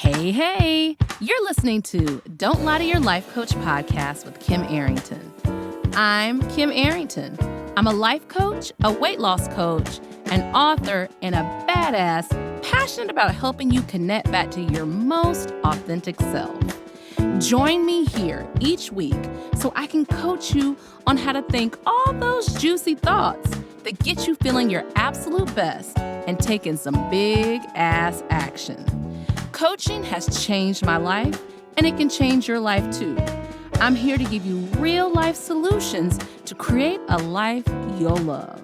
Hey, you're listening to Don't Lie to Your Life Coach podcast with Kim Arrington. I'm Kim Arrington. I'm a life coach, a weight loss coach, an author, and a badass passionate about helping you connect back to your most authentic self. Join me here each week so I can coach you on how to think all those juicy thoughts that get you feeling your absolute best and taking some big ass action. Coaching has changed my life, and it can change your life too. I'm here to give you real life solutions to create a life you'll love.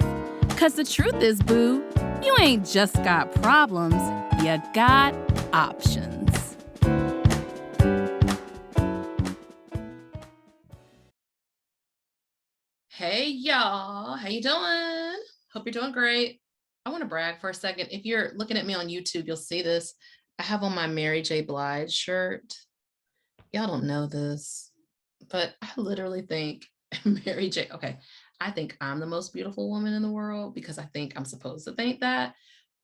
Because the truth is, boo, you ain't just got problems, you got options. Hey, y'all. How you doing? Hope you're doing great. I want to brag for a second. If you're looking at me on YouTube, you'll see this. I have on my Mary J. Blige shirt. Y'all don't know this, but I literally think Mary J. Okay, I think I'm the most beautiful woman in the world because I think I'm supposed to think that.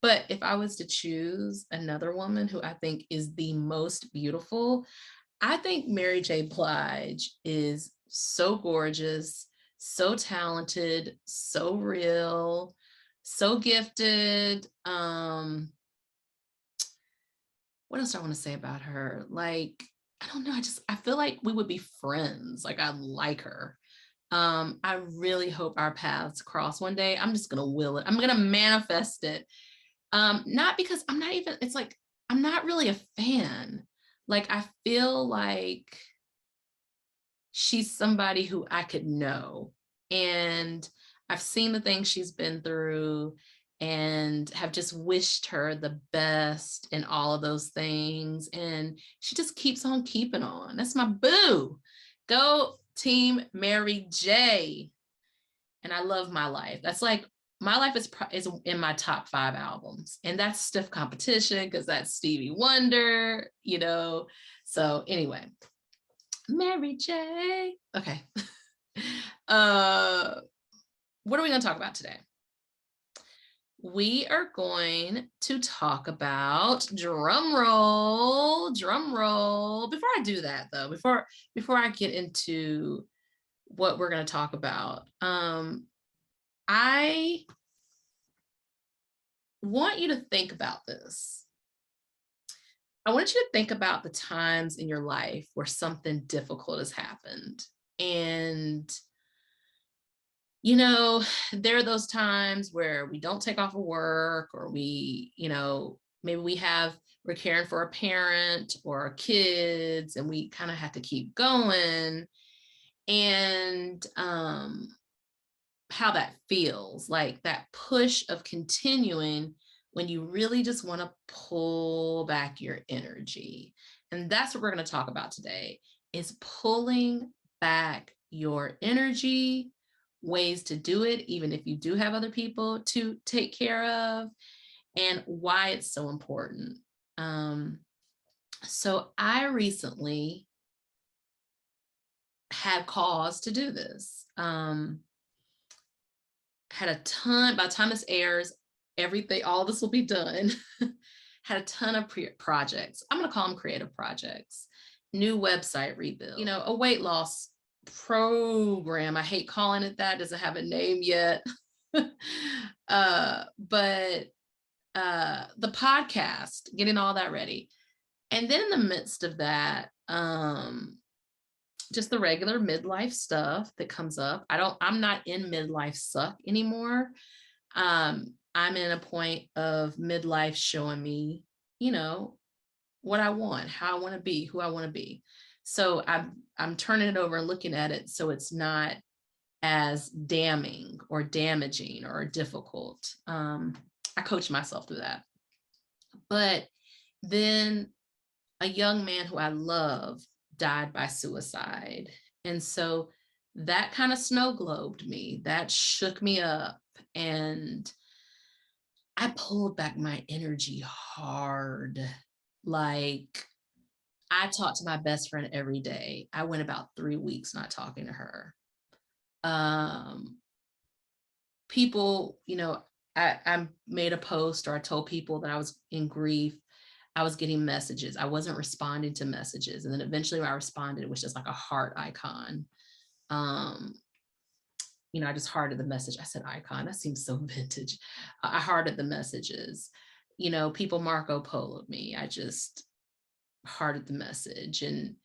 But if I was to choose another woman who I think is the most beautiful, I think Mary J. Blige is so gorgeous, so talented, so real, so gifted. What else do I want to say about her? Like, I don't know. I feel like we would be friends. Like, I like her. I really hope our paths cross one day. I'm just going to will it. I'm going to manifest it. Not because it's like, I'm not really a fan. Like, I feel like she's somebody who I could know. And I've seen the things she's been through and have just wished her the best in all of those things. And she just keeps on keeping on. That's my boo. Go team Mary J. And I love My Life. That's like, My Life is in my top 5 albums. And that's stiff competition because that's Stevie Wonder, you know. So anyway, Mary J. Okay. What are we going to talk about today? We are going to talk about drum roll. Before I do that though, before I get into what we're going to talk about, I want you to think about this. I want you to think about the times in your life where something difficult has happened. And you know, there are those times where we don't take off of work, or we, maybe we're caring for a parent or our kids, and we kind of have to keep going. And how that feels, like that push of continuing when you really just want to pull back your energy. And that's what we're going to talk about today, is pulling back your energy, ways to do it, even if you do have other people to take care of, and why it's so important. So I recently had cause to do this. Had a ton, by the time this airs, everything, all this will be done. Had a ton of projects. I'm going to call them creative projects. New website rebuild, a weight loss program. I hate calling it that. Doesn't have a name yet. But the podcast, getting all that ready. And then in the midst of that, just the regular midlife stuff that comes up. I'm not in midlife suck anymore. I'm in a point of midlife showing me, what I want, how I want to be, who I want to be. So I'm turning it over and looking at it so it's not as damning or damaging or difficult. I coach myself through that. But then a young man who I love died by suicide. And so that kind of snow globed me. That shook me up. And I pulled back my energy hard. Like, I talk to my best friend every day. I went about 3 weeks not talking to her. People, I made a post, or I told people that I was in grief. I was getting messages. I wasn't responding to messages. And then eventually when I responded, it was just like a heart icon. I just hearted the message. I said icon, that seems so vintage. I hearted the messages. People Marco Polo'd me. I just hearted the message and,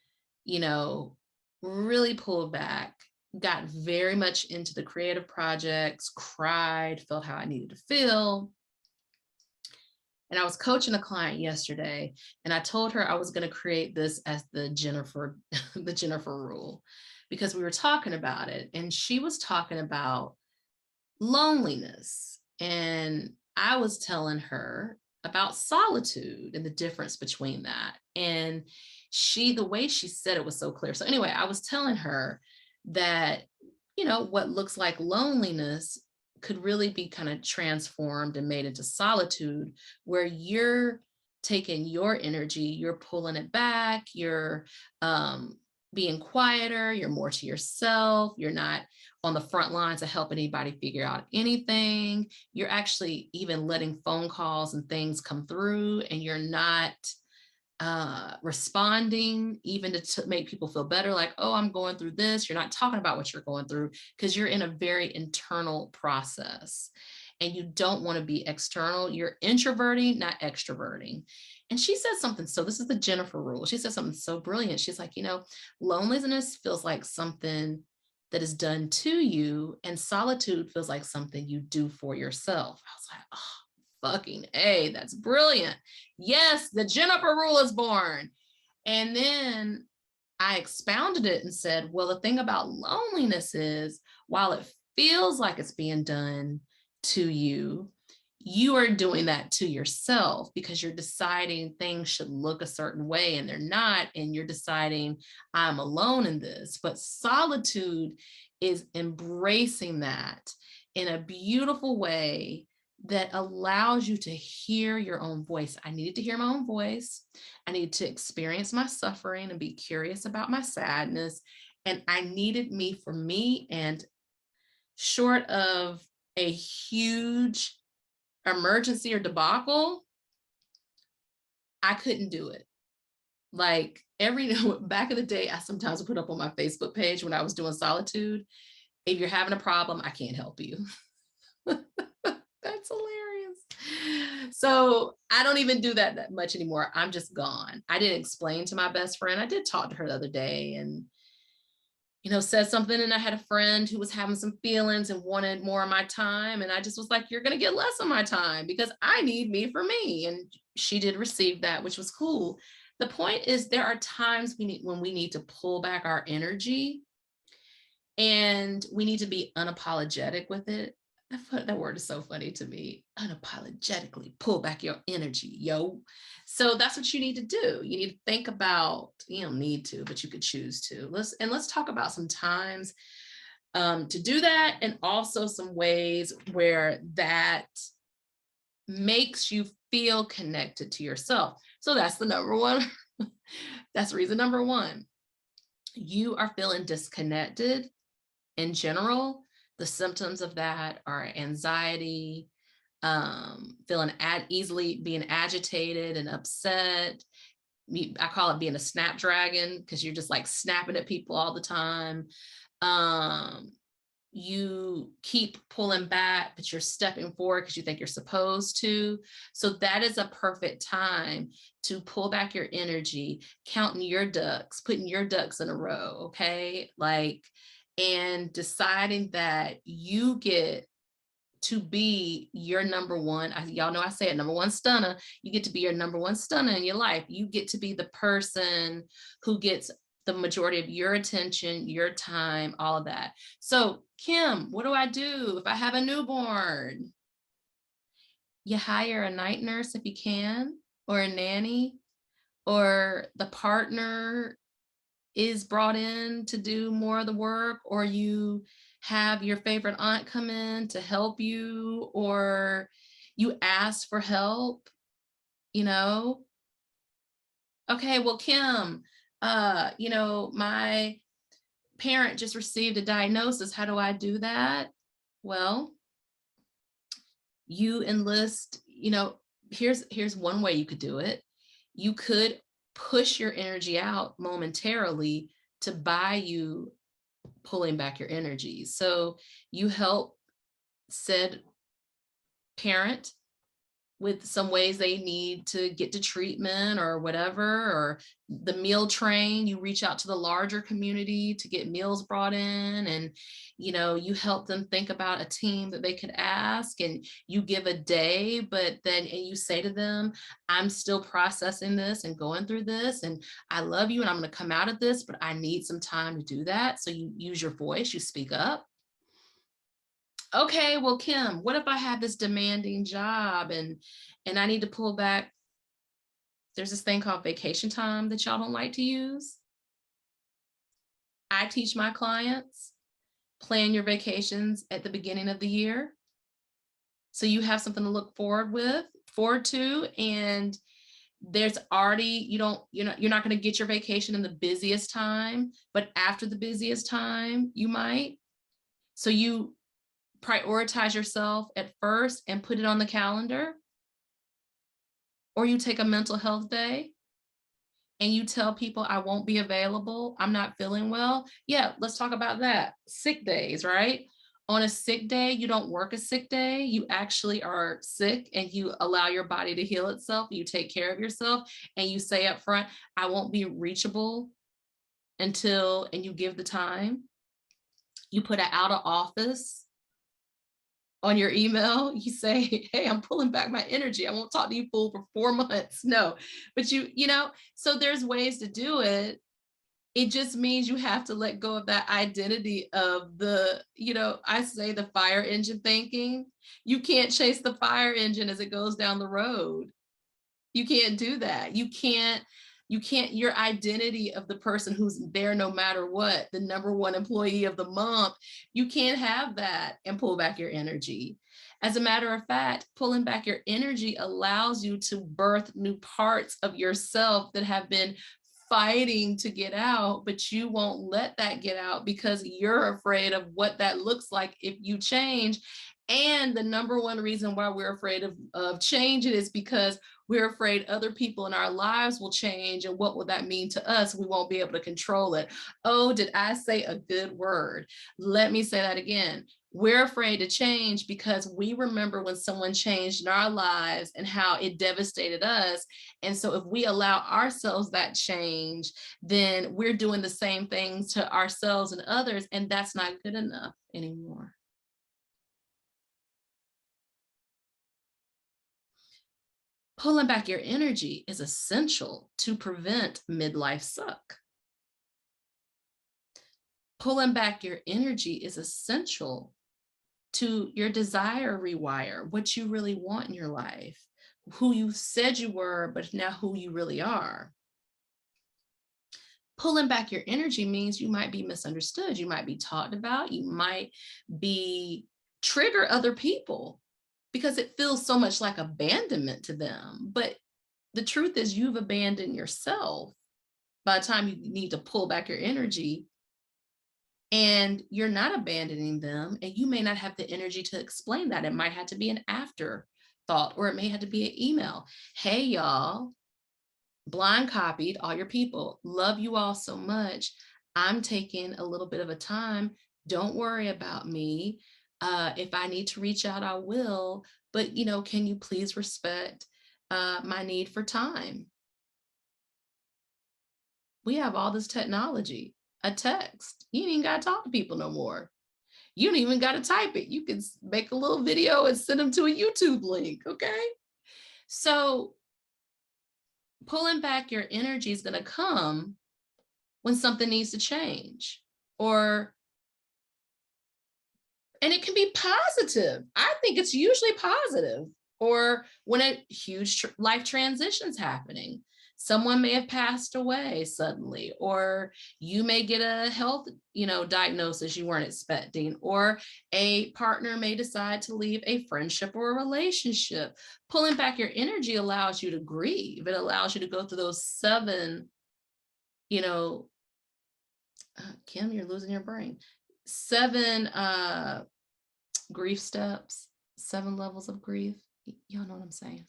really pulled back, got very much into the creative projects, cried, felt how I needed to feel. And I was coaching a client yesterday, and I told her I was going to create this as the Jennifer rule, because we were talking about it, and she was talking about loneliness. And I was telling her about solitude and the difference between that. And the way she said it was so clear. So anyway, I was telling her that, what looks like loneliness could really be kind of transformed and made into solitude, where you're taking your energy, you're pulling it back, you're being quieter, you're more to yourself, you're not on the front lines to help anybody figure out anything. You're actually even letting phone calls and things come through, and you're not responding even to make people feel better, like, oh, I'm going through this. You're not talking about what you're going through, because you're in a very internal process, and you don't want to be external. You're introverting, not extroverting. And she said something, so this is the Jennifer rule. She said something so brilliant. She's like, loneliness feels like something that is done to you, and solitude feels like something you do for yourself. I was like, oh, fucking A, that's brilliant. Yes, the Jennifer rule is born. And then I expounded it and said, well, the thing about loneliness is, while it feels like it's being done to you, you are doing that to yourself, because you're deciding things should look a certain way and they're not. And you're deciding, I'm alone in this. But solitude is embracing that in a beautiful way that allows you to hear your own voice. I needed to hear my own voice. I needed to experience my suffering and be curious about my sadness. And I needed me for me. And short of a huge emergency or debacle, I couldn't do it. Like back in the day, I sometimes would put up on my Facebook page when I was doing solitude, if you're having a problem, I can't help you. That's hilarious. So I don't even do that much anymore. I'm just gone. I didn't explain to my best friend. I did talk to her the other day and, said something. And I had a friend who was having some feelings and wanted more of my time. And I just was like, you're going to get less of my time because I need me for me. And she did receive that, which was cool. The point is, there are times when we need to pull back our energy, and we need to be unapologetic with it. That word is so funny to me. Unapologetically pull back your energy, yo. So that's what you need to do. You need to think about, you don't need to, but you could choose to. Let's talk about some times to do that, and also some ways where that makes you feel connected to yourself. So that's the number one. That's reason number one. You are feeling disconnected in general. The symptoms of that are anxiety, feeling easily being agitated and upset. I call it being a snapdragon, because you're just like snapping at people all the time. You keep pulling back, but you're stepping forward because you think you're supposed to. So that is a perfect time to pull back your energy, counting your ducks, putting your ducks in a row, okay? And deciding that you get to be your number one. Y'all know I say it, number one stunner. You get to be your number one stunner in your life. You get to be the person who gets the majority of your attention, your time, all of that. So, Kim, what do I do if I have a newborn? You hire a night nurse if you can, or a nanny, or the partner is brought in to do more of the work, or you have your favorite aunt come in to help you, or you ask for help, Okay, well, Kim, my parent just received a diagnosis. How do I do that? Well, you enlist, here's one way you could do it. you could push your energy out momentarily to buy you pulling back your energy. So you help said parent with some ways they need to get to treatment or whatever, or the meal train, you reach out to the larger community to get meals brought in, and you help them think about a team that they could ask, and you give a day, but then and you say to them, I'm still processing this and going through this, and I love you and I'm going to come out of this, but I need some time to do that. So you use your voice, you speak up. Okay, well, Kim, what if I have this demanding job and I need to pull back? There's this thing called vacation time that y'all don't like to use. I teach my clients, plan your vacations at the beginning of the year. So you have something to look forward to, and there's already, you're not going to get your vacation in the busiest time, but after the busiest time, you might. So you prioritize yourself at first and put it on the calendar, or you take a mental health day and you tell people, I won't be available, I'm not feeling well. Yeah, let's talk about that. Sick days, right? On a sick day, you don't work a sick day. You actually are sick and you allow your body to heal itself. You take care of yourself and you say up front, I won't be reachable until, and you give the time. You put an out of office on your email. You say, hey, I'm pulling back my energy. I won't talk to you fool for 4 months. No, but so there's ways to do it. It just means you have to let go of that identity of I say the fire engine thinking. You can't chase the fire engine as it goes down the road. You can't do that. You can't, your identity of the person who's there no matter what, the number one employee of the month, you can't have that and pull back your energy. As a matter of fact, pulling back your energy allows you to birth new parts of yourself that have been fighting to get out, but you won't let that get out because you're afraid of what that looks like if you change. And the number one reason why we're afraid of changing is because we're afraid other people in our lives will change. And what will that mean to us? We won't be able to control it. Oh, did I say a good word? Let me say that again. We're afraid to change because we remember when someone changed in our lives and how it devastated us. And so if we allow ourselves that change, then we're doing the same things to ourselves and others, and that's not good enough anymore. Pulling back your energy is essential to prevent midlife suck. Pulling back your energy is essential to your desire rewire, what you really want in your life, who you said you were, but now who you really are. Pulling back your energy means you might be misunderstood. You might be talked about. You might be trigger other people because it feels so much like abandonment to them. But the truth is you've abandoned yourself by the time you need to pull back your energy, and you're not abandoning them. And you may not have the energy to explain that. It might have to be an afterthought, or it may have to be an email. Hey, y'all, blind copied all your people. Love you all so much. I'm taking a little bit of a time. Don't worry about me. If I need to reach out, I will. But, can you please respect my need for time? We have all this technology, a text. You ain't even got to talk to people no more. You don't even got to type it. You can make a little video and send them to a YouTube link. Okay. So pulling back your energy is going to come when something needs to change, and it can be positive. I think it's usually positive, or when a huge life transition's happening. Someone may have passed away suddenly, or you may get a health, diagnosis you weren't expecting, or a partner may decide to leave a friendship or a relationship. Pulling back your energy allows you to grieve. It allows you to go through those 7, Kim, you're losing your brain. 7 grief steps, 7 levels of grief. Y'all know what I'm saying.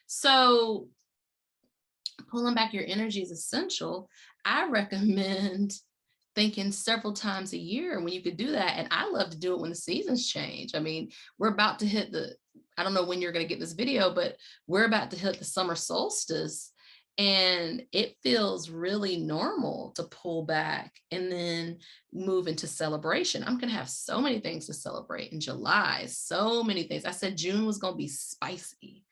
So Pulling back your energy is essential. I recommend thinking several times a year when you could do that. And I love to do it when the seasons change. I mean, we're about to hit I don't know when you're going to get this video, but we're about to hit the summer solstice. And it feels really normal to pull back and then move into celebration. I'm going to have so many things to celebrate in July, so many things. I said June was going to be spicy,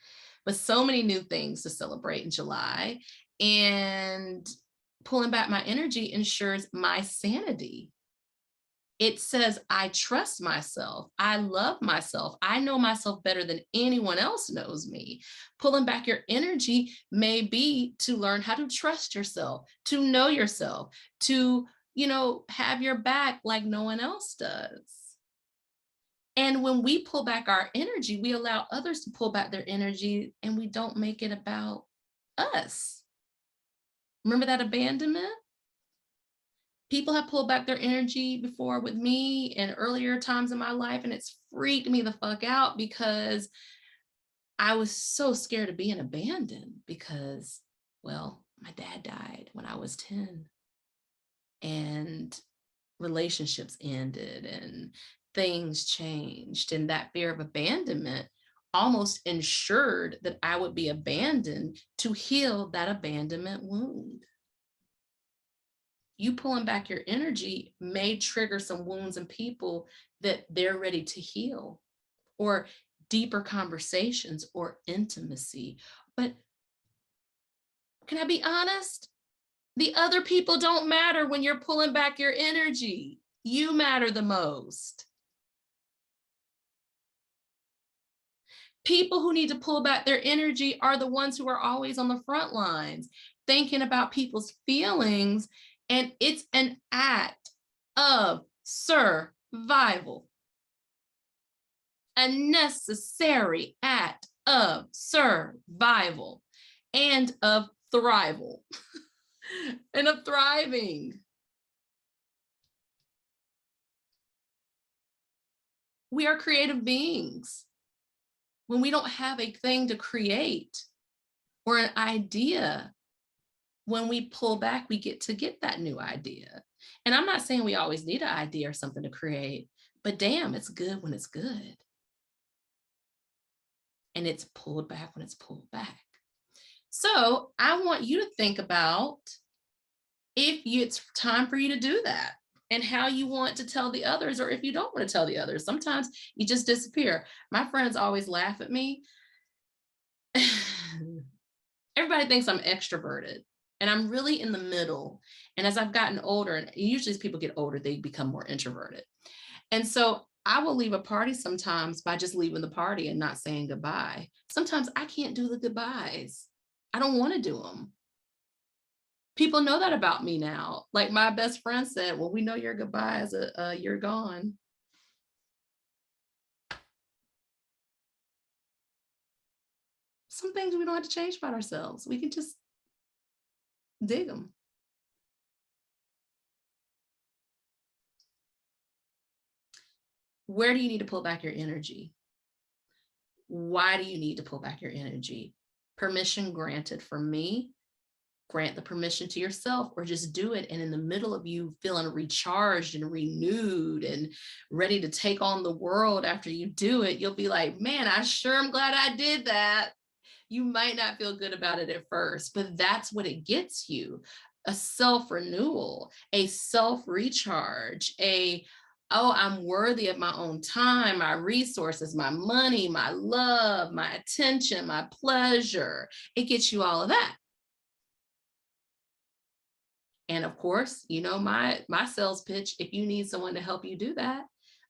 but so many new things to celebrate in July. And pulling back my energy ensures my sanity. It says, I trust myself. I love myself. I know myself better than anyone else knows me. Pulling back your energy may be to learn how to trust yourself, to know yourself, to, have your back like no one else does. And when we pull back our energy, we allow others to pull back their energy, and we don't make it about us. Remember that abandonment? People have pulled back their energy before with me in earlier times in my life, and it's freaked me the fuck out because I was so scared of being abandoned because, well, my dad died when I was 10, and relationships ended and things changed, and that fear of abandonment almost ensured that I would be abandoned to heal that abandonment wound. You pulling back your energy may trigger some wounds in people that they're ready to heal, or deeper conversations or intimacy. But can I be honest? The other people don't matter when you're pulling back your energy. You matter the most. People who need to pull back their energy are the ones who are always on the front lines, thinking about people's feelings. And it's an act of survival, a necessary act of survival and of thrival and of thriving. We are creative beings. When we don't have a thing to create or an idea, when we pull back, we get that new idea. And I'm not saying we always need an idea or something to create, but damn, it's good when it's good. And it's pulled back when it's pulled back. So I want you to think about it's time for you to do that, and how you want to tell the others, or if you don't want to tell the others. Sometimes you just disappear. My friends always laugh at me. Everybody thinks I'm extroverted, and I'm really in the middle. And as I've gotten older, and usually as people get older, they become more introverted. And so I will leave a party sometimes by just leaving the party and not saying goodbye. Sometimes I can't do the goodbyes. I don't want to do them. People know that about me now. Like my best friend said, well, we know your goodbyes, you're gone. Some things we don't have to change about ourselves. We can just dig them. Where do you need to pull back your energy? Why do you need to pull back your energy? Permission granted. For me, grant the permission to yourself, or just do it. And in the middle of you feeling recharged and renewed and ready to take on the world after you do it, you'll be like, man, I sure am glad I did that. You might not feel good about it at first, but that's what it gets you. A self-renewal, a self-recharge, I'm worthy of my own time, my resources, my money, my love, my attention, my pleasure. It gets you all of that. And of course, my sales pitch, if you need someone to help you do that,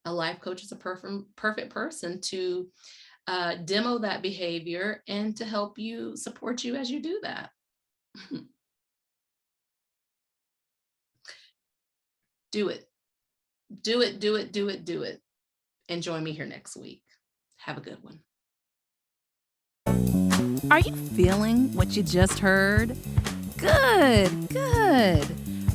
a life coach is a perfect person to demo that behavior and to help you, support you as you do that. Do it. Do it, do it, do it, do it. And join me here next week. Have a good one. Are you feeling what you just heard? Good, good.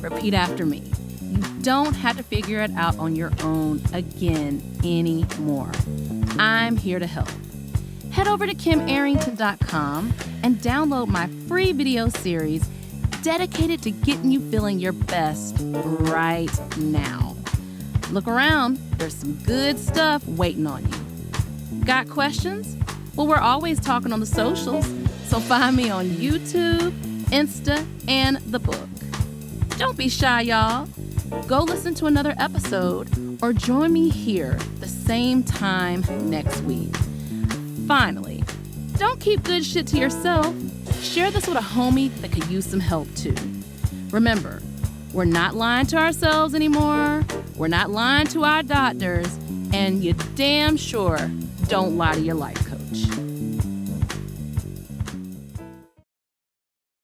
Repeat after me. You don't have to figure it out on your own again anymore. I'm here to help. Head over to kimarrington.com and download my free video series dedicated to getting you feeling your best right now. Look around, there's some good stuff waiting on you. Got questions? Well, we're always talking on the socials, so find me on YouTube, Insta, and the book. Don't be shy, y'all. Go listen to another episode or join me here the same time next week. Finally, don't keep good shit to yourself. Share this with a homie that could use some help too. Remember, we're not lying to ourselves anymore. We're not lying to our doctors. And you damn sure don't lie to your life coach.